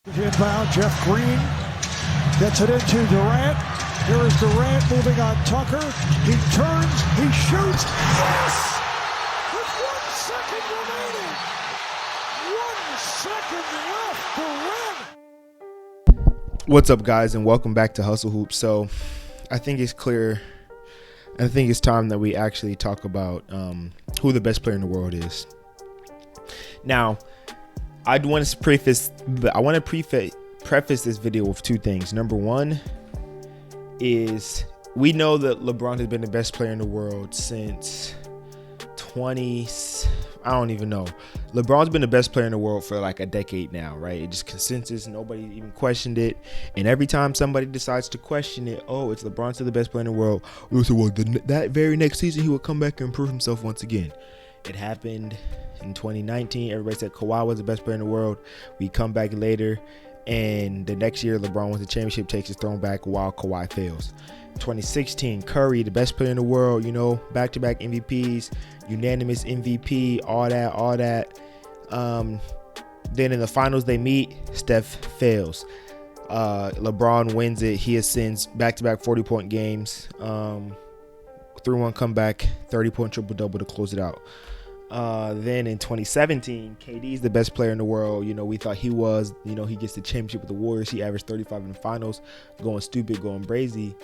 Inbound, Jeff Green gets it into Durant. Here is Durant moving on Tucker. He turns, he shoots. Yes! With 1 second remaining. 1 second left to win. What's up, guys, and welcome back to Hustle Hoops. So I think it's clear. I think it's time that we actually talk about who the best player in the world is. Now, I want to preface this video with two things. Number one is we know that LeBron has been the best player in the world since I don't even know. LeBron's been the best player in the world for like a decade now, right? It's just consensus. Nobody even questioned it. And every time somebody decides to question it, oh, it's LeBron still the best player in the world. We'll say, well, that very next season he will come back and prove himself once again. It happened in 2019. Everybody said Kawhi was the best player in the world. We come back later, and the next year LeBron wins the championship, takes his throne back while Kawhi fails. 2016, Curry, the best player in the world, back-to-back MVPs, unanimous MVP, all that. Then in the finals they meet, Steph fails. LeBron wins it. He ascends back-to-back 40-point games, 3-1 comeback, 30-point triple-double to close it out. Then in 2017, KD is the best player in the world. We thought he was. He gets the championship with the Warriors. He averaged 35 in the finals, going stupid, going crazy.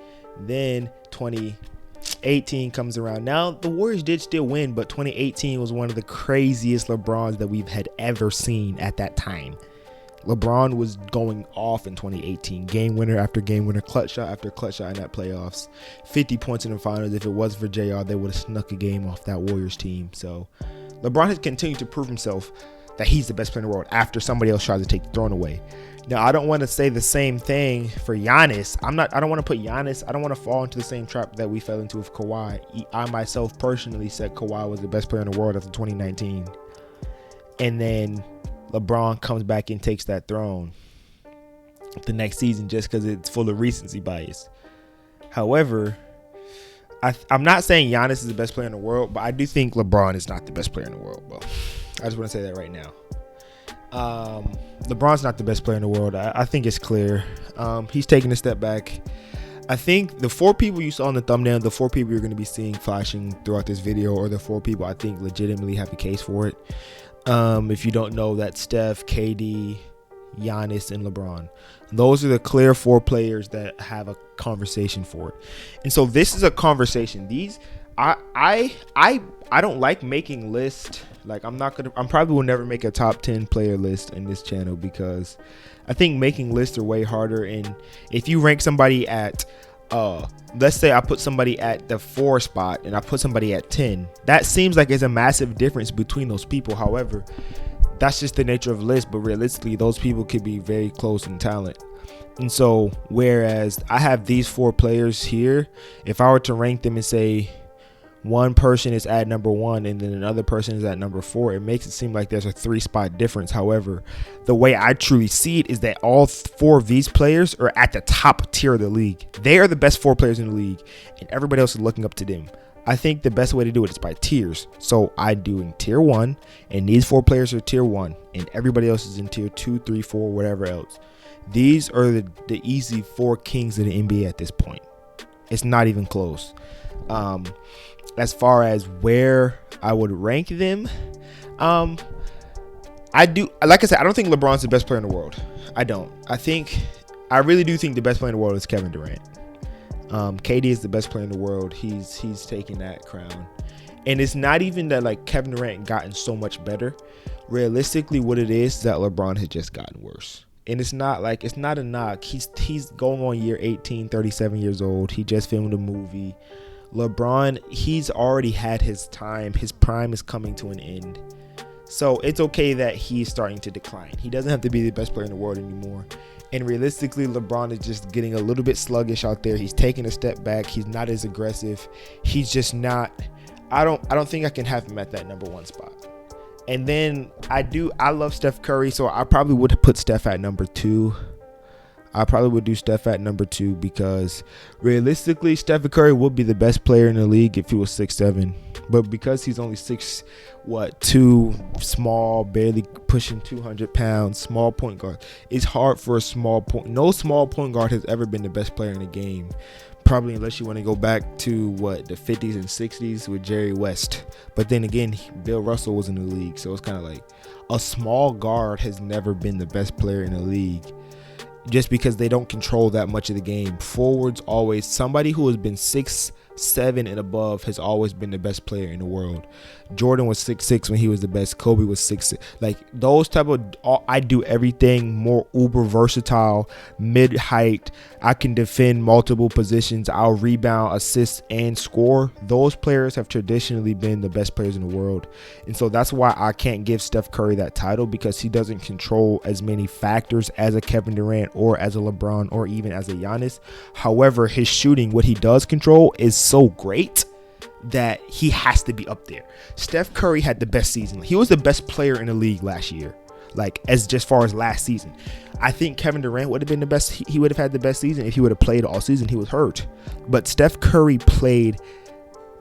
Then 2018 comes around. Now, the Warriors did still win, but 2018 was one of the craziest LeBrons that we've had ever seen at that time. LeBron was going off in 2018. Game winner after game winner, clutch shot after clutch shot in that playoffs. 50 points in the finals. If it was for JR, they would have snuck a game off that Warriors team. So LeBron has continued to prove himself that he's the best player in the world after somebody else tries to take the throne away. Now, I don't want to say the same thing for Giannis. I don't want to put Giannis. I don't want to fall into the same trap that we fell into with Kawhi. I myself personally said Kawhi was the best player in the world after 2019. And then LeBron comes back and takes that throne the next season just because it's full of recency bias. However, I'm not saying Giannis is the best player in the world, but I do think LeBron is not the best player in the world. Well, I just want to say that right now. LeBron's not the best player in the world. I think it's clear. He's taking a step back. I think the 4 people you saw in the thumbnail, the 4 people you're going to be seeing flashing throughout this video are the 4 people I think legitimately have a case for it. If you don't know, that's Steph, KD, Giannis, and LeBron. Those are the clear 4 players that have a conversation for it. And so this is a conversation. I don't like making lists. Like I'm probably will never make a top 10 player list in this channel because I think making lists are way harder. And if you rank somebody at let's say I put somebody at the 4 spot and I put somebody at 10, that seems like it's a massive difference between those people. However, that's just the nature of the list, but realistically those people could be very close in talent. And so whereas I have these 4 players here, if I were to rank them and say one person is at number 1 and then another person is at number 4, it makes it seem like there's a 3-spot difference. However, the way I truly see it is that all 4 of these players are at the top tier of the league. They are the best 4 players in the league and everybody else is looking up to them. I think the best way to do it is by tiers. So I do in tier 1 and these 4 players are tier 1 and everybody else is in tier 2, 3, 4, whatever else. These are the easy 4 kings of the NBA at this point. It's not even close. As far as where I would rank them, I don't think LeBron's the best player in the world. I really do think the best player in the world is Kevin Durant. KD is the best player in the world. He's taking that crown. And it's not even that like Kevin Durant gotten so much better. Realistically, what it is that LeBron has just gotten worse. And it's not a knock. He's going on year 18, 37 years old. He just filmed a movie. LeBron, he's already had his time. His prime is coming to an end. So it's okay that he's starting to decline. He doesn't have to be the best player in the world anymore. And realistically, LeBron is just getting a little bit sluggish out there. He's taking a step back. He's not as aggressive. He's just not. I don't think I can have him at that number 1 spot. And then I love Steph Curry, so I probably would have put Steph at number 2. I probably would do Steph at number 2 because realistically, Stephen Curry would be the best player in the league if he was 6'7". But because he's only 2, small, barely pushing 200 pounds, small point guard, it's hard for a small point. No small point guard has ever been the best player in the game. Probably unless you want to go back to the 50s and 60s with Jerry West. But then again, Bill Russell was in the league. So it's kind of like a small guard has never been the best player in the league. Just because they don't control that much of the game. Forwards always, somebody who has been 6'7" and above has always been the best player in the world. Jordan was 6'6" when he was the best. Kobe was 6'6". Like those type of, I do everything more uber versatile, mid height. I can defend multiple positions. I'll rebound, assist, and score. Those players have traditionally been the best players in the world. And so that's why I can't give Steph Curry that title, because he doesn't control as many factors as a Kevin Durant or as a LeBron or even as a Giannis. However, his shooting, what he does control, is so great that he has to be up there. Steph Curry had the best season. He was the best player in the league last year, like as just far as last season. I think Kevin Durant would have been the best. He would have had the best season if he would have played all season. He was hurt, but Steph Curry played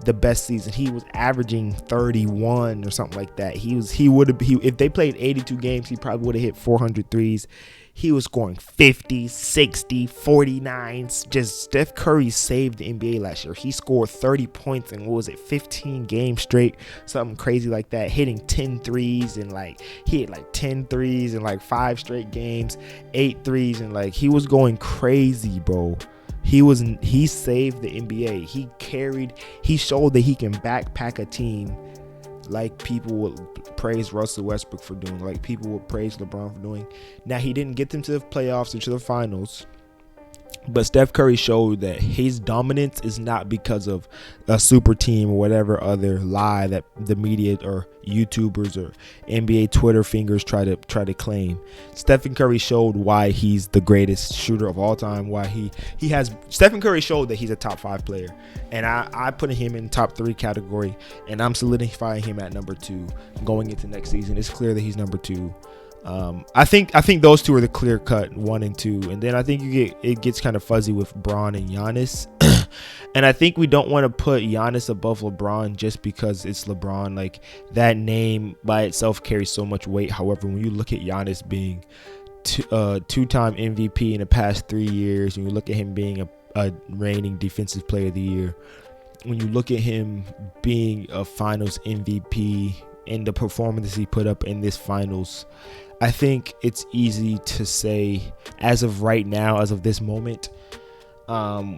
the best season. He was averaging 31 or something like that. If they played 82 games, he probably would have hit 400 threes. He was scoring 50, 60, 49s. Just Steph Curry saved the NBA last year. He scored 30 points in, 15 games straight, something crazy like that, hitting 10 threes, and he hit 10 threes in 5 straight games, 8 threes, and he was going crazy, bro. He saved the NBA. He showed that he can backpack a team like people would praise Russell Westbrook for doing, like people would praise LeBron for doing. Now, he didn't get them to the playoffs or to the finals, but Steph Curry showed that his dominance is not because of a super team or whatever other lie that the media or YouTubers or NBA Twitter fingers try to claim. Stephen Curry showed why he's the greatest shooter of all time. Stephen Curry showed that he's a top 5 player, and I put him in top 3 category, and I'm solidifying him at number 2 going into next season. It's clear that he's number 2. I think those two are the clear cut 1 and 2, and then I think it gets kind of fuzzy with Bron and Giannis. And I think we don't want to put Giannis above LeBron just because it's LeBron. Like, that name by itself carries so much weight. However, when you look at Giannis being two-time MVP in the past 3 years, when you look at him being a reigning defensive player of the year, when you look at him being a finals MVP and the performance he put up in this finals, I think it's easy to say, as of right now, as of this moment,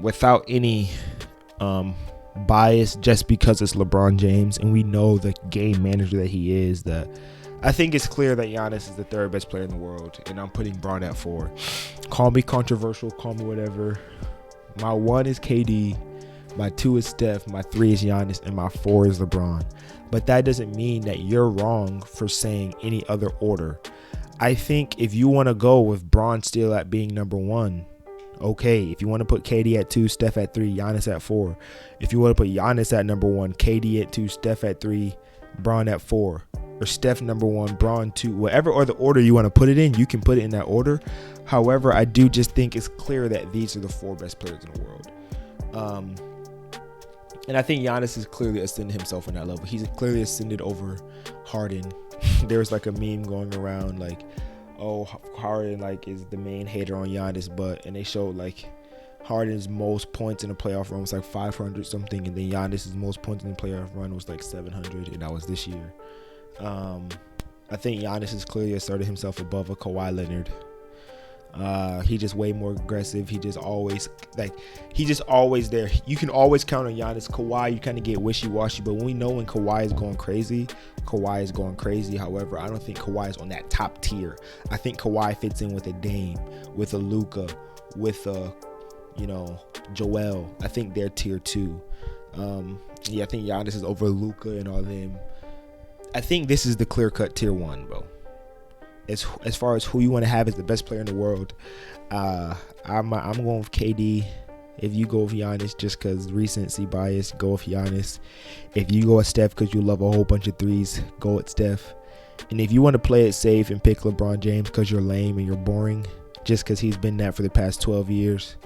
without any bias, just because it's LeBron James and we know the game manager that he is, that I think it's clear that Giannis is the 3rd best player in the world, and I'm putting Bron at 4. Call me controversial, call me whatever. My 1 is KD, my 2 is Steph, my 3 is Giannis, and my 4 is LeBron. But that doesn't mean that you're wrong for saying any other order. I think if you want to go with Bron still at being number 1, okay. If you want to put KD at 2, Steph at 3, Giannis at 4. If you want to put Giannis at number 1, KD at 2, Steph at 3, Bron at 4. Or Steph number 1, Bron 2. Whatever or the order you want to put it in, you can put it in that order. However, I do just think it's clear that these are the 4 best players in the world. And I think Giannis has clearly ascended himself on that level. He's clearly ascended over Harden. There's a meme going around Harden is the main hater on Giannis, and they showed Harden's most points in a playoff run was 500 something, and then Giannis's most points in the playoff run was 700, and that was this year. I think Giannis has clearly asserted himself above a Kawhi Leonard. He just way more aggressive. He just always there. You can always count on Giannis. Kawhi, you kind of get wishy-washy, but we know when Kawhi is going crazy, Kawhi is going crazy. However, I don't think Kawhi is on that top tier. I think Kawhi fits in with a Dame, with a Luka, with a Joel. I think they're tier 2. I think Giannis is over Luka and all them. I think this is the clear-cut tier 1, bro. As far as who you want to have as the best player in the world, I'm going with KD. If you go with Giannis just because recency bias, go with Giannis. If you go with Steph because you love a whole bunch of threes, go with Steph. And if you want to play it safe and pick LeBron James because you're lame and you're boring, just because he's been that for the past 12 years.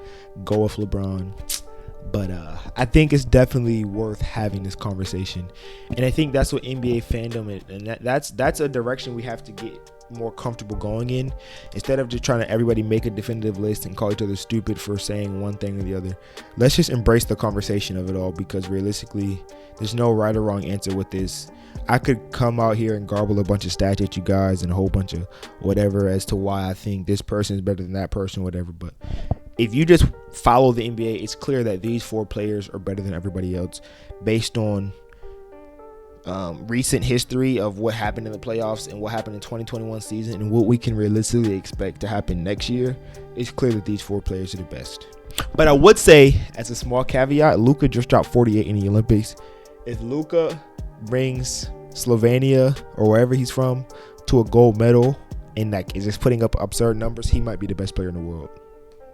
Go with LeBron. But I think it's definitely worth having this conversation. And I think that's what NBA fandom is. And that's a direction we have to get more comfortable going in, instead of just trying to everybody make a definitive list and call each other stupid for saying one thing or the other. Let's just embrace the conversation of it all, because realistically, there's no right or wrong answer with this. I could come out here and garble a bunch of stats at you guys and a whole bunch of whatever as to why I think this person is better than that person, whatever. But if you just follow the NBA, it's clear that these 4 players are better than everybody else based on recent history of what happened in the playoffs and what happened in 2021 season and what we can realistically expect to happen next year. It's clear that these 4 players are the best. But I would say, as a small caveat, Luka just dropped 48 in the Olympics. If Luka brings Slovenia or wherever he's from to a gold medal and like is just putting up absurd numbers, he might be the best player in the world.